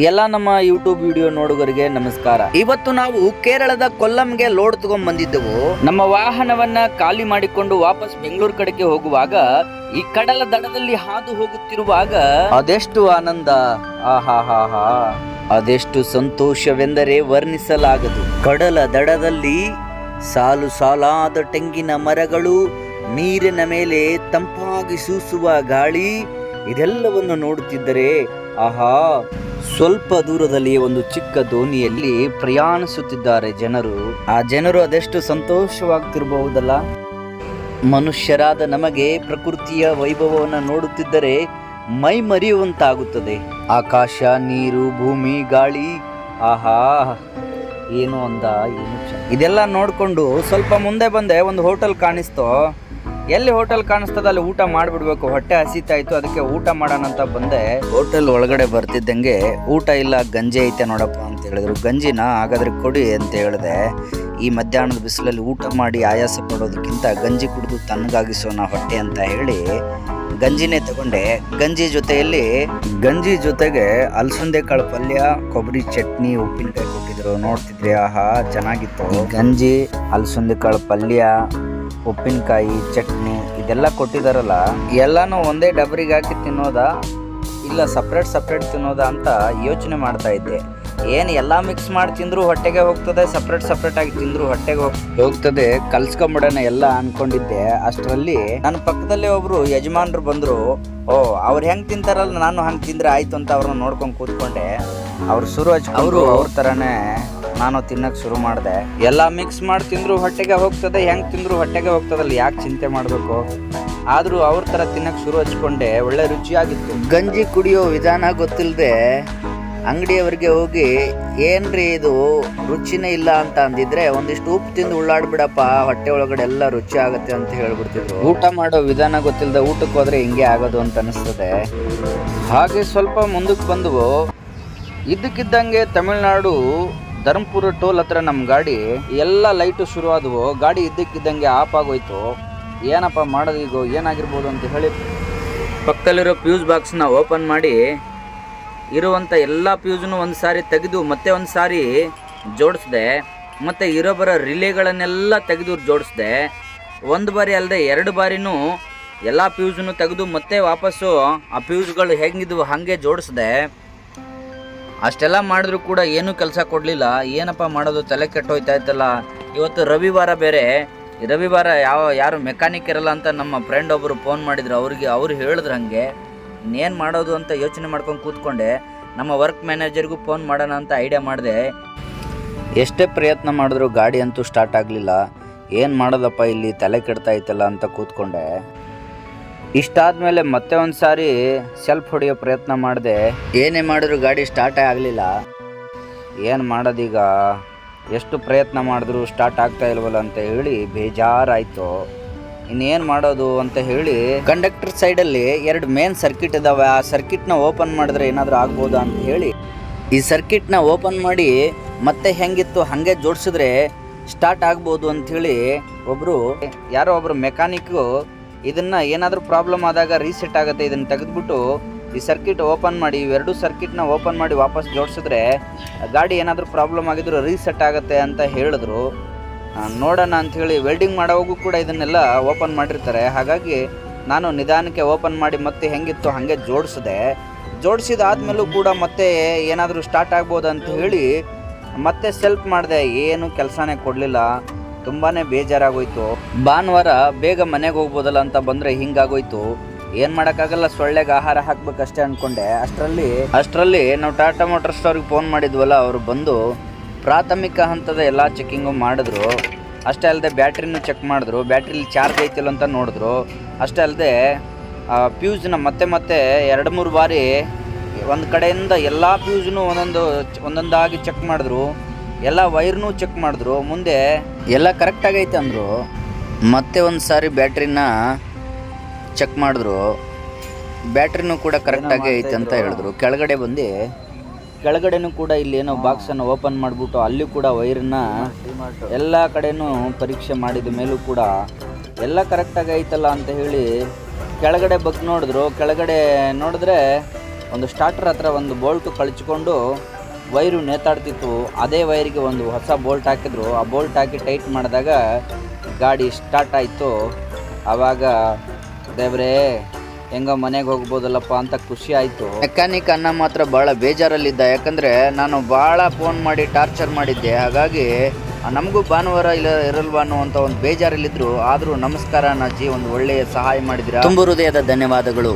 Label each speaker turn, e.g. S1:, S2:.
S1: ಎಲ್ಲ ನಮ್ಮ YouTube video ನೋಡುಗರಿಗೆ ನಮಸ್ಕಾರ. ಇವತ್ತು ನಾವು ಕೇರಳದ ಕೊಲ್ಲಂಗೆ ಲೋಡ್ ತಗೊಂಡ್ ಬಂದಿದ್ದೆವು. ನಮ್ಮ ವಾಹನವನ್ನ ಖಾಲಿ ಮಾಡಿಕೊಂಡು ವಾಪಸ್ ಬೆಂಗಳೂರು ಕಡೆಗೆ ಹೋಗುವಾಗ ಈ ಕಡಲ ದಡದಲ್ಲಿ ಹಾದು ಹೋಗುತ್ತಿರುವಾಗ ಅದೆಷ್ಟು ಆನಂದ, ಆಹಾಹಾಹಾ, ಅದೆಷ್ಟು ಸಂತೋಷವೆಂದರೆ ವರ್ಣಿಸಲಾಗದು. ಕಡಲ ದಡದಲ್ಲಿ ಸಾಲು ಸಾಲಾದ ತೆಂಗಿನ ಮರಗಳು, ನೀರಿನ ಮೇಲೆ ತಂಪಾಗಿ ಸೂಸುವ ಗಾಳಿ, ಇದೆಲ್ಲವನ್ನು ನೋಡುತ್ತಿದ್ದರೆ ಆಹಾ, ಸ್ವಲ್ಪ ದೂರದಲ್ಲಿ ಒಂದು ಚಿಕ್ಕ ದೋಣಿಯಲ್ಲಿ ಪ್ರಯಾಣಿಸುತ್ತಿದ್ದಾರೆ ಜನರು. ಆ ಜನರು ಅದೆಷ್ಟು ಸಂತೋಷವಾಗ್ತಿರಬಹುದಲ್ಲ. ಮನುಷ್ಯರಾದ ನಮಗೆ ಪ್ರಕೃತಿಯ ವೈಭವವನ್ನು ನೋಡುತ್ತಿದ್ದರೆ ಮೈ ಮರೆಯುವಂತಾಗುತ್ತದೆ. ಆಕಾಶ, ನೀರು, ಭೂಮಿ, ಗಾಳಿ, ಆಹಾ, ಏನು ಅಂದ, ಏನು ಇದೆಲ್ಲ ನೋಡ್ಕೊಂಡು ಸ್ವಲ್ಪ ಮುಂದೆ ಬಂದೆ. ಒಂದು ಹೋಟೆಲ್ ಕಾಣಿಸ್ತೋ. ಎಲ್ಲಿ ಹೋಟೆಲ್ ಕಾಣಿಸ್ತದ ಅಲ್ಲಿ ಊಟ ಮಾಡಿಬಿಡ್ಬೇಕು, ಹೊಟ್ಟೆ ಹಸಿತಾ ಇತ್ತು. ಅದಕ್ಕೆ ಊಟ ಮಾಡೋಣ ಅಂತ ಬಂದೆ. ಹೋಟೆಲ್ ಒಳಗಡೆ ಬರ್ತಿದ್ದಂಗೆ ಊಟ ಇಲ್ಲ, ಗಂಜಿ ಐತೆ ನೋಡಪ್ಪ ಅಂತ ಹೇಳಿದ್ರು. ಗಂಜಿನ ಹಾಗಾದ್ರೆ ಕೊಡಿ ಅಂತ ಹೇಳಿದೆ. ಈ ಮಧ್ಯಾಹ್ನದ ಬಿಸಿಲಲ್ಲಿ ಊಟ ಮಾಡಿ ಆಯಾಸ ಪಡೋದಕ್ಕಿಂತ ಗಂಜಿ ಕುಡಿದು ತಣ್ಣಗಾಗಿಸೋಣ ಹೊಟ್ಟೆ ಅಂತ ಹೇಳಿ ಗಂಜಿನೇ ತಗೊಂಡೆ. ಗಂಜಿ ಜೊತೆಗೆ ಅಲಸಂದೆ ಕಾಳು ಪಲ್ಯ, ಕೊಬ್ಬರಿ ಚಟ್ನಿ, ಉಪ್ಪಿನಕಾಯಿ ಕೊಟ್ಟಿದ್ರು. ನೋಡ್ತಿದ್ರಿ, ಆಹಾ, ಚೆನ್ನಾಗಿತ್ತು. ಗಂಜಿ, ಅಲಸಂದೆ ಕಾಳು ಪಲ್ಯ, ಉಪ್ಪಿನಕಾಯಿ, ಚಟ್ನಿ ಇದೆಲ್ಲ ಕೊಟ್ಟಿದಾರಲ್ಲ, ಎಲ್ಲಾನು ಒಂದೇ ಡಬರಿಗೆ ಹಾಕಿ ತಿನ್ನೋದಾ ಇಲ್ಲ ಸಪ್ರೇಟ್ ತಿನ್ನೋದಾ ಅಂತ ಯೋಚನೆ ಮಾಡ್ತಾ ಇದ್ದೆ. ಏನು ಎಲ್ಲ ಮಿಕ್ಸ್ ಮಾಡಿ ತಿಂದ್ರು ಹೊಟ್ಟೆಗೆ ಹೋಗ್ತದೆ, ಸಪ್ರೇಟ್ ಆಗಿ ತಿಂದ್ರು ಹೊಟ್ಟೆಗೆ ಹೋಗ್ತದೆ, ಕಲ್ಸ್ಕೊಂಬಿಡೋಣ ಎಲ್ಲ ಅನ್ಕೊಂಡಿದ್ದೆ. ಅಷ್ಟರಲ್ಲಿ ನನ್ನ ಪಕ್ಕದಲ್ಲಿ ಒಬ್ರು ಯಜಮಾನ್ರು ಬಂದ್ರು. ಅವ್ರು ಹೆಂಗ್ ತಿಂತಾರಲ್ಲ ನಾನು ಹಂಗೆ ತಿಂದ್ರೆ ಆಯ್ತು ಅಂತ ಅವ್ರನ್ನ ನೋಡ್ಕೊಂಡು ಕೂತ್ಕೊಂಡೆ. ಅವ್ರು ಅವ್ರ ತರಾನೇ ನಾನು ತಿನ್ನಕ್ ಶುರು ಮಾಡಿದೆ. ಎಲ್ಲ ಮಿಕ್ಸ್ ಮಾಡಿ ತಿಂದ್ರು ಹೊಟ್ಟೆಗೆ ಹೋಗ್ತದೆ, ಹೆಂಗ್ ತಿಂದ್ರು ಹೊಟ್ಟೆಗೆ ಹೋಗ್ತದಲ್ಲ, ಯಾಕೆ ಚಿಂತೆ ಮಾಡ್ಬೇಕು. ಆದ್ರೂ ಅವ್ರ ತರ ತಿನ್ನಕ್ ಶುರು ಹಚ್ಕೊಂಡೆ. ಒಳ್ಳೆ ರುಚಿಯಾಗಿತ್ತು. ಗಂಜಿ ಕುಡಿಯೋ ವಿಧಾನ ಗೊತ್ತಿಲ್ಲದೆ ಅಂಗಡಿಯವರಿಗೆ ಹೋಗಿ, ಏನ್ರಿ ಇದು ರುಚಿನೇ ಇಲ್ಲ ಅಂತ ಅಂದಿದ್ರೆ, ಒಂದಿಷ್ಟು ಉಪ್ಪು ತಿಂದು ಉಳ್ಳಾಡ್ಬಿಡಪ್ಪ, ಹೊಟ್ಟೆ ಒಳಗಡೆ ಎಲ್ಲ ರುಚಿ ಆಗತ್ತೆ ಅಂತ ಹೇಳ್ಬಿಡ್ತಿದ್ರು. ಊಟ ಮಾಡೋ ವಿಧಾನ ಗೊತ್ತಿಲ್ಲದೆ ಊಟಕ್ಕೆ ಹೋದ್ರೆ ಹಿಂಗೆ ಆಗೋದು ಅಂತ ಅನಿಸ್ತದೆ. ಹಾಗೆ ಸ್ವಲ್ಪ ಮುಂದಕ್ಕೆ ಬಂದವು. ಇದ್ದಕ್ಕಿದ್ದಂಗೆ ತಮಿಳ್ನಾಡು ಧರ್ಮಪುರ ಟೋಲ್ ಹತ್ರ ನಮ್ಮ ಗಾಡಿ ಎಲ್ಲ ಲೈಟು ಶುರು ಆದವು. ಗಾಡಿ ಇದ್ದಕ್ಕಿದ್ದಂಗೆ ಆಫ್ ಆಗೋಯ್ತು. ಏನಪ್ಪ ಮಾಡೋದು, ಈಗ ಏನಾಗಿರ್ಬೋದು ಅಂತ ಹೇಳಿ ಪಕ್ಕದಲ್ಲಿರೋ ಫ್ಯೂಸ್ ಬಾಕ್ಸ್ನ ಓಪನ್ ಮಾಡಿ ಇರುವಂಥ ಎಲ್ಲ ಫ್ಯೂಸ್ನು ಒಂದು ಸಾರಿ ತೆಗೆದು ಮತ್ತೆ ಒಂದು ಸಾರಿ ಜೋಡಿಸ್ದೆ. ಮತ್ತು ಇರೋಬರೋ ರಿಲೇಗಳನ್ನೆಲ್ಲ ತೆಗೆದು ಜೋಡಿಸ್ದೆ. ಒಂದು ಬಾರಿ ಅಲ್ಲದೆ 2 ಬಾರಿನೂ ಎಲ್ಲ ಫ್ಯೂಸ್ನು ತೆಗೆದು ಮತ್ತೆ ವಾಪಸ್ಸು ಆ ಫ್ಯೂಸ್ಗಳು ಹೆಂಗಿದ್ವು ಹಾಗೆ ಜೋಡಿಸ್ದೆ. ಅಷ್ಟೆಲ್ಲ ಮಾಡಿದ್ರು ಕೂಡ ಏನೂ ಕೆಲಸ ಕೊಡಲಿಲ್ಲ. ಏನಪ್ಪ ಮಾಡೋದು, ತಲೆ ಕೆಟ್ಟೋಯ್ತಾ ಇತ್ತಲ್ಲ. ಇವತ್ತು ರವಿವಾರ ಬೇರೆ. ರವಿವಾರ ಯಾರು ಮೆಕ್ಯಾನಿಕ್ ಇರಲ್ಲ ಅಂತ ನಮ್ಮ ಫ್ರೆಂಡ್ ಒಬ್ಬರು ಫೋನ್ ಮಾಡಿದ್ರು. ಅವ್ರು ಹೇಳಿದ್ರು ಹಾಗೆ. ಇನ್ನೇನು ಮಾಡೋದು ಅಂತ ಯೋಚನೆ ಮಾಡ್ಕೊಂಡು ಕೂತ್ಕೊಂಡೆ. ನಮ್ಮ ವರ್ಕ್ ಮ್ಯಾನೇಜರ್ಗೂ ಫೋನ್ ಮಾಡೋಣ ಅಂತ ಐಡಿಯಾ ಮಾಡಿದೆ. ಎಷ್ಟೇ ಪ್ರಯತ್ನ ಮಾಡಿದ್ರು ಗಾಡಿ ಅಂತೂ ಸ್ಟಾರ್ಟ್ ಆಗಲಿಲ್ಲ. ಏನು ಮಾಡೋದಪ್ಪ, ಇಲ್ಲಿ ತಲೆ ಕೆಡ್ತಾ ಇತ್ತಲ್ಲ ಅಂತ ಕೂತ್ಕೊಂಡೆ. ಇಷ್ಟಾದ್ಮೇಲೆ ಮತ್ತೆ ಒಂದು ಸಾರಿ ಸೆಲ್ಫ್ ಹೊಡೆಯೋ ಪ್ರಯತ್ನ ಮಾಡಿದೆ. ಏನೇ ಮಾಡಿದ್ರು ಗಾಡಿ ಸ್ಟಾರ್ಟೇ ಆಗಲಿಲ್ಲ. ಏನು ಮಾಡೋದೀಗ, ಎಷ್ಟು ಪ್ರಯತ್ನ ಮಾಡಿದ್ರು ಸ್ಟಾರ್ಟ್ ಆಗ್ತಾ ಇಲ್ವಲ್ಲ ಅಂತ ಹೇಳಿ ಬೇಜಾರಾಯಿತು. ಇನ್ನೇನು ಮಾಡೋದು ಅಂತ ಹೇಳಿ ಕಂಡಕ್ಟರ್ ಸೈಡಲ್ಲಿ 2 ಮೇನ್ ಸರ್ಕಿಟ್ ಇದ್ದಾವೆ. ಆ ಸರ್ಕಿಟ್ನ ಓಪನ್ ಮಾಡಿದ್ರೆ ಏನಾದರೂ ಆಗ್ಬೋದಾ ಅಂತ ಹೇಳಿ ಈ ಸರ್ಕಿಟ್ನ ಓಪನ್ ಮಾಡಿ ಮತ್ತೆ ಹೆಂಗಿತ್ತು ಹಾಗೆ ಜೋಡಿಸಿದ್ರೆ ಸ್ಟಾರ್ಟ್ ಆಗ್ಬೋದು ಅಂಥೇಳಿ ಯಾರೋ ಒಬ್ಬರು ಮೆಕ್ಯಾನಿಕ್ಕು ಇದನ್ನ ಏನಾದರೂ ಪ್ರಾಬ್ಲಮ್ ಆದಾಗ ರೀಸೆಟ್ ಆಗುತ್ತೆ, ಇದನ್ನು ತೆಗೆದುಬಿಟ್ಟು ಈ ಸರ್ಕಿಟ್ ಓಪನ್ ಮಾಡಿ, ಇವೆರಡು ಸರ್ಕಿಟ್ನ ಓಪನ್ ಮಾಡಿ ವಾಪಸ್ ಜೋಡಿಸಿದ್ರೆ ಗಾಡಿ ಏನಾದರೂ ಪ್ರಾಬ್ಲಮ್ ಆಗಿದ್ರು ರೀಸೆಟ್ ಆಗುತ್ತೆ ಅಂತ ಹೇಳಿದ್ರು. ನೋಡೋಣ ಅಂಥೇಳಿ ವೆಲ್ಡಿಂಗ್ ಮಾಡೋವಾಗೂ ಕೂಡ ಇದನ್ನೆಲ್ಲ ಓಪನ್ ಮಾಡಿರ್ತಾರೆ. ಹಾಗಾಗಿ ನಾನು ನಿಧಾನಕ್ಕೆ ಓಪನ್ ಮಾಡಿ ಮತ್ತೆ ಹೆಂಗಿತ್ತು ಹಾಗೆ ಜೋಡಿಸಿದಾದ್ಮೇಲೂ ಕೂಡ ಮತ್ತೆ ಏನಾದರೂ ಸ್ಟಾರ್ಟ್ ಆಗ್ಬೋದು ಅಂತ ಹೇಳಿ ಮತ್ತೆ ಸೆಲ್ಫ್ ಮಾಡಿದೆ. ಏನು ಕೆಲಸನೇ ಕೊಡಲಿಲ್ಲ. ತುಂಬಾ ಬೇಜಾರಾಗೋಯ್ತು. ಭಾನುವಾರ ಬೇಗ ಮನೆಗೆ ಹೋಗ್ಬೋದಲ್ಲ ಅಂತ ಬಂದರೆ ಹಿಂಗಾಗೋಯ್ತು. ಏನು ಮಾಡೋಕ್ಕಾಗಲ್ಲ, ಸೊಳ್ಳೆಗೆ ಆಹಾರ ಹಾಕ್ಬೇಕಷ್ಟೇ ಅಂದ್ಕೊಂಡೆ. ಅಷ್ಟರಲ್ಲಿ ನಾವು ಟಾಟಾ ಮೋಟರ್ಸ್ ಅವ್ರಿಗೆ ಫೋನ್ ಮಾಡಿದ್ವಲ್ಲ, ಅವರು ಬಂದು ಪ್ರಾಥಮಿಕ ಹಂತದ ಎಲ್ಲ ಚೆಕ್ಕಿಂಗು ಮಾಡಿದ್ರು. ಅಷ್ಟೇ ಅಲ್ಲದೆ ಬ್ಯಾಟ್ರಿನೂ ಚೆಕ್ ಮಾಡಿದ್ರು. ಬ್ಯಾಟ್ರಿಲಿ ಚಾರ್ಜ್ ಐತಿಲ್ಲ ಅಂತ ನೋಡಿದ್ರು. ಅಷ್ಟೇ ಅಲ್ಲದೆ ಫ್ಯೂಸ್ನ ಮತ್ತೆ 2-3 ಬಾರಿ ಒಂದು ಕಡೆಯಿಂದ ಎಲ್ಲ ಫ್ಯೂಸ್ನು ಒಂದೊಂದಾಗಿ ಚೆಕ್ ಮಾಡಿದ್ರು. ಎಲ್ಲ ವೈರ್ನೂ ಚೆಕ್ ಮಾಡಿದ್ರು. ಮುಂದೆ ಎಲ್ಲ ಕರೆಕ್ಟಾಗೈತೆ ಅಂದರು. ಮತ್ತೆ ಒಂದು ಸಾರಿ ಬ್ಯಾಟ್ರಿನ ಚೆಕ್ ಮಾಡಿದ್ರು. ಬ್ಯಾಟ್ರಿನೂ ಕೂಡ ಕರೆಕ್ಟಾಗಿ ಐತೆ ಅಂತ ಹೇಳಿದ್ರು. ಕೆಳಗಡೆನೂ ಕೂಡ ಇಲ್ಲೇನೋ ಬಾಕ್ಸನ್ನು ಓಪನ್ ಮಾಡಿಬಿಟ್ಟು ಅಲ್ಲಿ ಕೂಡ ವೈರನ್ನ ಎಲ್ಲ ಕಡೆನೂ ಪರೀಕ್ಷೆ ಮಾಡಿದ ಮೇಲೂ ಕೂಡ ಎಲ್ಲ ಕರೆಕ್ಟಾಗಿ ಐತಲ್ಲ ಅಂತ ಹೇಳಿ ಕೆಳಗಡೆ ಬಗ್ಗೆ ನೋಡಿದ್ರು. ಕೆಳಗಡೆ ನೋಡಿದ್ರೆ ಒಂದು ಸ್ಟಾರ್ಟರ್ ಹತ್ರ ಒಂದು ಬೋಲ್ಟು ಕಳಚಿಕೊಂಡು ವೈರು ನೇತಾಡ್ತಿತ್ತು. ಅದೇ ವೈರಿಗೆ ಒಂದು ಹೊಸ ಬೋಲ್ಟ್ ಹಾಕಿದ್ರು. ಆ ಬೋಲ್ಟ್ ಹಾಕಿ ಟೈಟ್ ಮಾಡಿದಾಗ ಗಾಡಿ ಸ್ಟಾರ್ಟ್ ಆಯಿತು. ಆವಾಗ ದೇವ್ರೇ ಹೆಂಗ ಮನೆಗೆ ಹೋಗ್ಬೋದಲ್ಲಪ್ಪ ಅಂತ ಖುಷಿ ಆಯಿತು. ಮೆಕ್ಯಾನಿಕ್ ಅನ್ನ ಮಾತ್ರ ಭಾಳ ಬೇಜಾರಲ್ಲಿದ್ದ. ಯಾಕಂದರೆ ನಾನು ಭಾಳ ಫೋನ್ ಮಾಡಿ ಟಾರ್ಚರ್ ಮಾಡಿದ್ದೆ. ಹಾಗಾಗಿ ನಮಗೂ ಭಾನುವಾರ ಇರಲ್ವಾ ಅನ್ನುವಂಥ ಒಂದು ಬೇಜಾರಲ್ಲಿದ್ದರು. ಆದರೂ ನಮಸ್ಕಾರ ಅಜ್ಜಿ, ಒಂದು ಒಳ್ಳೆಯ ಸಹಾಯ ಮಾಡಿದಿರ. ತುಂಬ ಹೃದಯದ ಧನ್ಯವಾದಗಳು.